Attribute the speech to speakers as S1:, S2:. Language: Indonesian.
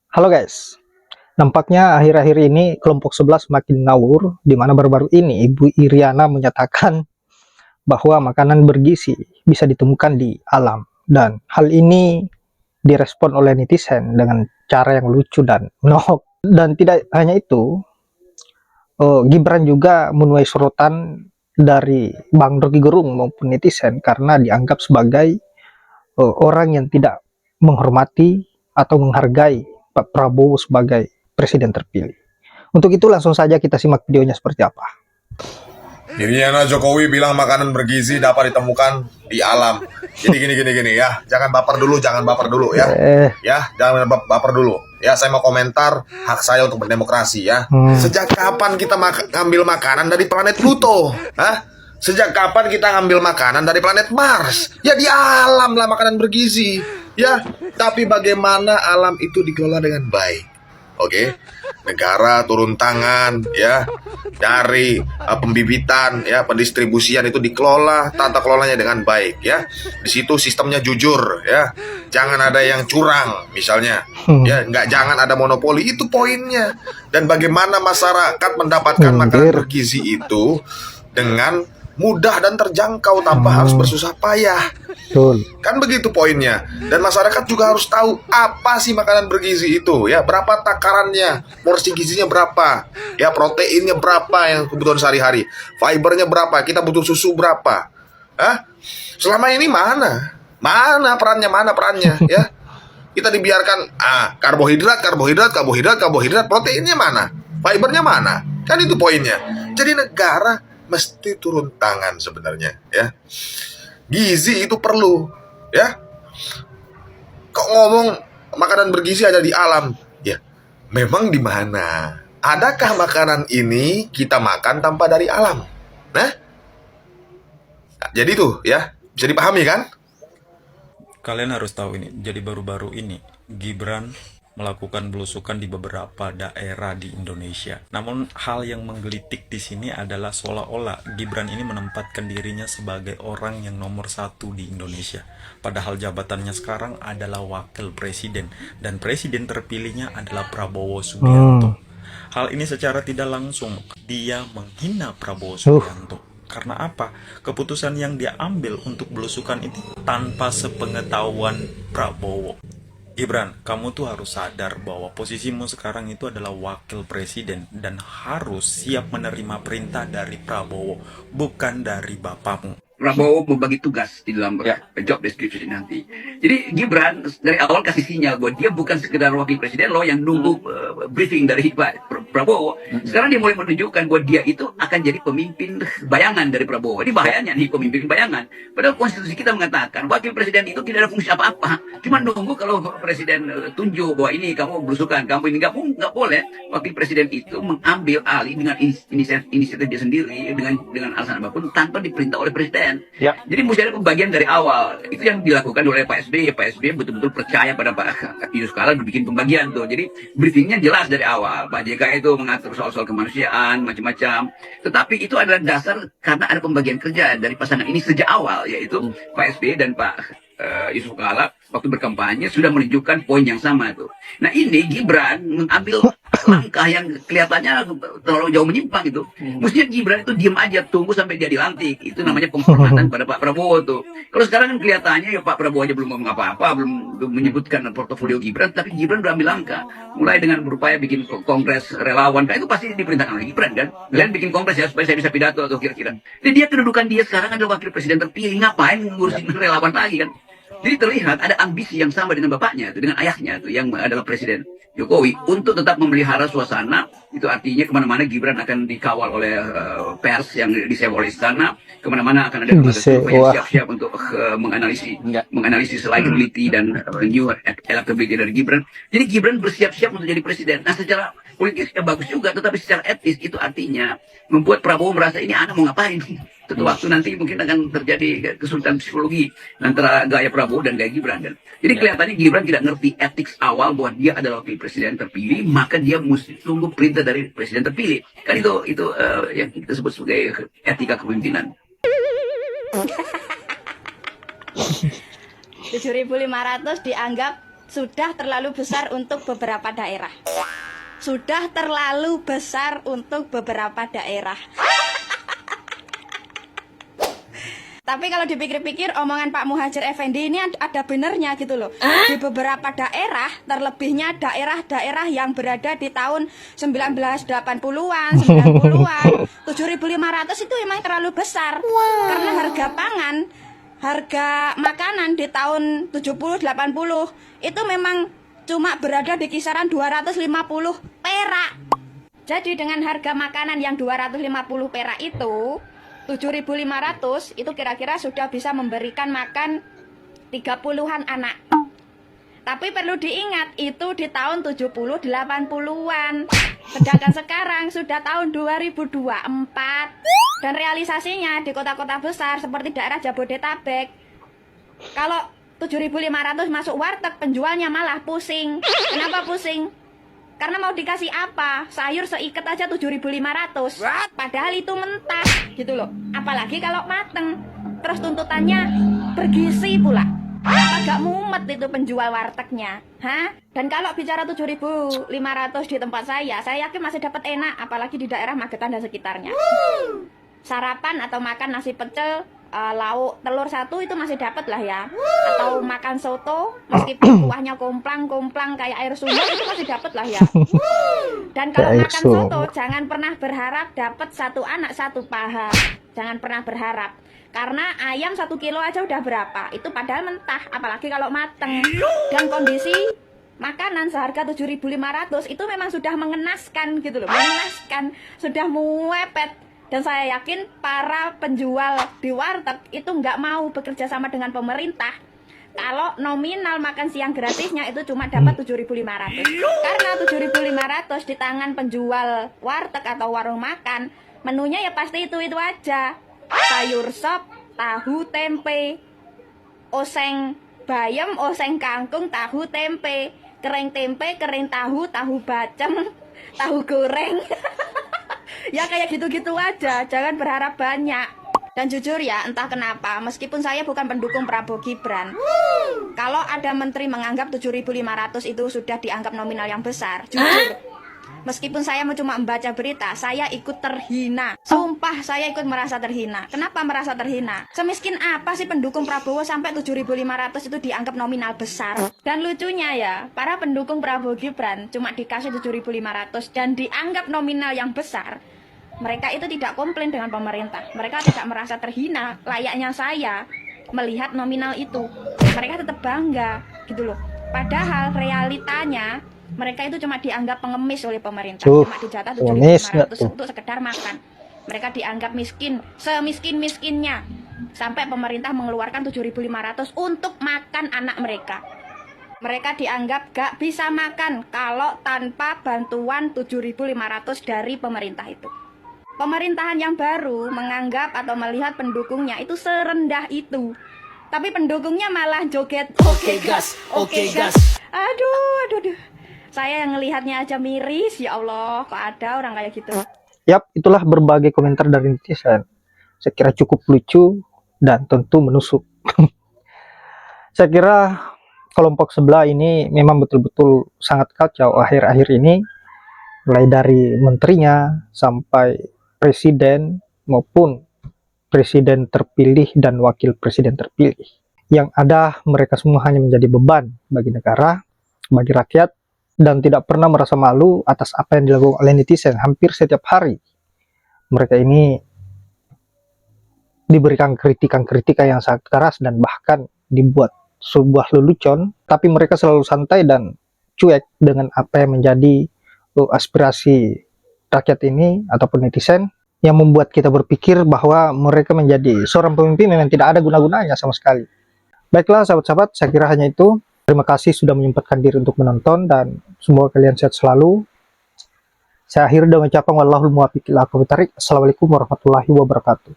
S1: Halo guys, nampaknya akhir-akhir ini kelompok 11 makin ngawur, di mana baru-baru ini Ibu Iriana menyatakan bahwa makanan bergizi bisa ditemukan di alam. Dan hal ini direspon oleh netizen dengan cara yang lucu dan menohok. Dan tidak hanya itu, Gibran juga menuai sorotan dari Bang Rocky Gerung maupun netizen karena dianggap sebagai orang yang tidak menghormati atau menghargai Pak Prabowo sebagai presiden terpilih. Untuk itu langsung saja kita simak videonya seperti apa.
S2: Iriana Jokowi bilang makanan bergizi dapat ditemukan di alam. Jadi gini ya, jangan baper dulu ya. Ya, jangan baper dulu. Ya, saya mau komentar hak saya untuk berdemokrasi ya. Sejak kapan kita ngambil makanan dari planet Pluto? Hah? Sejak kapan kita ngambil makanan dari planet Mars? Ya di alam lah makanan bergizi. Ya, tapi bagaimana alam itu dikelola dengan baik? Oke, negara turun tangan ya dari pembibitan ya pendistribusian itu dikelola, tata kelolanya dengan baik ya. Di situ sistemnya jujur ya, jangan ada yang curang misalnya ya, jangan ada monopoli, itu poinnya. Dan bagaimana masyarakat mendapatkan makanan bergizi itu dengan mudah dan terjangkau tanpa harus bersusah payah.
S1: Betul.
S2: Kan begitu poinnya. Dan masyarakat juga harus tahu apa sih makanan bergizi itu ya, berapa takarannya, porsi gizinya berapa, ya proteinnya berapa yang kebutuhan sehari-hari, fibernya berapa, kita butuh susu berapa. Hah? Selama ini mana perannya ya? Kita dibiarkan karbohidrat, proteinnya mana? Fibernya mana? Kan itu poinnya. Jadi negara mesti turun tangan sebenarnya ya. Gizi itu perlu ya. Kok ngomong makanan bergizi ada di alam? Ya, memang di mana? Adakah makanan ini kita makan tanpa dari alam? Nah, jadi tuh ya, bisa dipahami kan?
S3: Kalian harus tahu ini, jadi baru-baru ini Gibran melakukan belusukan di beberapa daerah di Indonesia. Namun hal yang menggelitik di sini adalah seolah-olah Gibran ini menempatkan dirinya sebagai orang yang nomor satu di Indonesia. Padahal jabatannya sekarang adalah wakil presiden dan presiden terpilihnya adalah Prabowo Subianto. Hal ini secara tidak langsung dia menghina Prabowo Subianto. Karena apa? Keputusan yang dia ambil untuk belusukan itu tanpa sepengetahuan Prabowo. Gibran, kamu tuh harus sadar bahwa posisimu sekarang itu adalah wakil presiden dan harus siap menerima perintah dari Prabowo, bukan dari bapakmu.
S4: Prabowo membagi tugas di dalam job description nanti. Jadi Gibran dari awal kasih sinyal bahwa dia bukan sekedar wakil presiden loh yang nunggu briefing dari Pak Prabowo. Sekarang dia mulai menunjukkan bahwa dia itu akan jadi pemimpin bayangan dari Prabowo. Ini bahayanya nih pemimpin bayangan. Padahal konstitusi kita mengatakan wakil presiden itu tidak ada fungsi apa-apa. Cuma nunggu kalau presiden tunjuk bahwa ini kamu berusukan, kamu ini nggak boleh. Wakil presiden itu mengambil alih dengan inisiatif dia sendiri dengan alasan apapun tanpa diperintah oleh presiden. Ya. Jadi mesti ada pembagian dari awal. Itu yang dilakukan oleh Pak SBY. Pak SBY betul-betul percaya pada Pak Yusuf Kala bikin pembagian tuh. Jadi briefingnya jelas dari awal. Pak JK itu mengatur soal-soal kemanusiaan macam-macam. Tetapi itu adalah dasar karena ada pembagian kerja dari pasangan ini sejak awal, yaitu Pak SBY dan Pak Yusuf Kala waktu berkampanye sudah menunjukkan poin yang sama tuh. Nah ini Gibran mengambil langkah yang kelihatannya terlalu jauh menyimpang itu. Mestinya Gibran itu diam aja, tunggu sampai dia dilantik. Itu namanya penghormatan pada Pak Prabowo tuh. Kalau sekarang kan kelihatannya ya Pak Prabowo aja belum ngomong apa-apa, belum menyebutkan portofolio Gibran, tapi Gibran udah ambil langkah. Mulai dengan berupaya bikin kongres relawan, kan itu pasti diperintahkan oleh Gibran kan. Kalian bikin kongres ya supaya saya bisa pidato atau kira-kira. Jadi dia kedudukan dia sekarang adalah wakil presiden terpilih, ngapain ngurusin relawan lagi kan? Jadi terlihat ada ambisi yang sama dengan bapaknya, dengan ayahnya, yang adalah Presiden Jokowi, untuk tetap memelihara suasana. Itu artinya kemana-mana Gibran akan dikawal oleh pers yang disewa oleh istana, kemana-mana akan ada survei yang siap-siap untuk menganalisis likability dan new electability dari Gibran. Jadi Gibran bersiap-siap untuk jadi presiden. Nah secara politis ya bagus juga, tetapi secara etis itu artinya membuat Prabowo merasa ini anak mau ngapain. Suatu waktu nanti mungkin akan terjadi kesulitan psikologi antara gaya Prabowo dan gaya Gibran kan. Jadi kelihatannya Gibran tidak ngerti etik awal bahwa dia adalah wakil presiden terpilih, maka dia mesti tunggu perintah dari presiden terpilih. Kan itu yang kita sebut sebagai etika kepemimpinan.
S5: 7.500 dianggap sudah terlalu besar untuk beberapa daerah. Sudah terlalu besar untuk beberapa daerah. Tapi kalau dipikir-pikir omongan Pak Muhadjir Effendi ini ada benernya gitu loh. Di beberapa daerah, terlebihnya daerah-daerah yang berada di tahun 1980-an, 90-an, 7.500 itu memang terlalu besar. Karena harga pangan, harga makanan di tahun 70-80 itu memang cuma berada di kisaran 250 perak. Jadi dengan harga makanan yang 250 perak itu 7.500 itu kira-kira sudah bisa memberikan makan 30-an anak. Tapi perlu diingat itu di tahun 70-80-an. Sedangkan sekarang sudah tahun 2024. Dan realisasinya di kota-kota besar seperti daerah Jabodetabek, kalau 7.500 masuk warteg, penjualnya malah pusing. Kenapa pusing? Karena mau dikasih apa? Sayur seikat aja 7.500. Padahal itu mentah gitu loh. Apalagi kalau mateng. Terus tuntutannya bergizi pula. Agak mumet itu penjual wartegnya. Hah? Dan kalau bicara 7.500 di tempat saya yakin masih dapat enak. Apalagi di daerah Magetan dan sekitarnya. Sarapan atau makan nasi pecel, lauk telur 1 itu masih dapat lah ya. Atau makan soto meskipun kuahnya komplang-komplang kayak air sumur itu masih dapat lah ya. Dan kalau makan soto jangan pernah berharap dapat 1 anak 1 paha. Jangan pernah berharap. Karena ayam 1 kilo aja udah berapa? Itu padahal mentah, apalagi kalau mateng. Dan kondisi makanan seharga 7.500 itu memang sudah mengenaskan gitu loh. Mengenaskan, sudah muepet. Dan saya yakin para penjual di warteg itu nggak mau bekerja sama dengan pemerintah kalau nominal makan siang gratisnya itu cuma dapat 7.500. Karena 7.500 di tangan penjual warteg atau warung makan, menunya ya pasti itu aja. Sayur sop, tahu tempe, oseng bayam, oseng kangkung, tahu tempe, kering tahu, tahu bacem, tahu goreng. Ya kayak gitu-gitu aja, jangan berharap banyak. Dan jujur ya, entah kenapa, meskipun saya bukan pendukung Prabowo Gibran, kalau ada menteri menganggap 7.500 itu sudah dianggap nominal yang besar, jujur, meskipun saya cuma membaca berita, saya ikut terhina. Sumpah saya ikut merasa terhina. Kenapa merasa terhina? Semiskin apa sih pendukung Prabowo sampai 7.500 itu dianggap nominal besar? Dan lucunya ya, para pendukung Prabowo Gibran cuma dikasih 7.500 dan dianggap nominal yang besar. Mereka itu tidak komplain dengan pemerintah. Mereka tidak merasa terhina layaknya saya melihat nominal itu. Mereka tetap bangga gitu loh. Padahal realitanya mereka itu cuma dianggap pengemis oleh pemerintah. Cuma dijatah 7.500 untuk sekedar makan. Mereka dianggap miskin, semiskin-miskinnya. Sampai pemerintah mengeluarkan 7.500 untuk makan anak mereka. Mereka dianggap gak bisa makan kalau tanpa bantuan 7.500 dari pemerintah itu. Pemerintahan yang baru menganggap atau melihat pendukungnya itu serendah itu. Tapi pendukungnya malah joget oke gas, oke gas. Aduh. Saya yang ngelihatnya aja miris, ya Allah, kok ada orang kayak gitu.
S1: Yap, itulah berbagai komentar dari netizen. Saya kira cukup lucu dan tentu menusuk. Saya kira kelompok sebelah ini memang betul-betul sangat kacau akhir-akhir ini. Mulai dari menterinya sampai presiden maupun presiden terpilih dan wakil presiden terpilih. Yang ada mereka semua hanya menjadi beban bagi negara, bagi rakyat, dan tidak pernah merasa malu atas apa yang dilakukan oleh netizen hampir setiap hari. Mereka ini diberikan kritikan-kritikan yang sangat keras dan bahkan dibuat sebuah lelucon, tapi mereka selalu santai dan cuek dengan apa yang menjadi aspirasi rakyat ini ataupun netizen, yang membuat kita berpikir bahwa mereka menjadi seorang pemimpin yang tidak ada guna-gunanya sama sekali. Baiklah sahabat-sahabat, saya kira hanya itu. Terima kasih sudah menyempatkan diri untuk menonton dan semoga kalian sehat selalu. Saya akhiri dengan ucapan wallahul muwaffiq ila aqwamit thoriq. Assalamualaikum warahmatullahi wabarakatuh.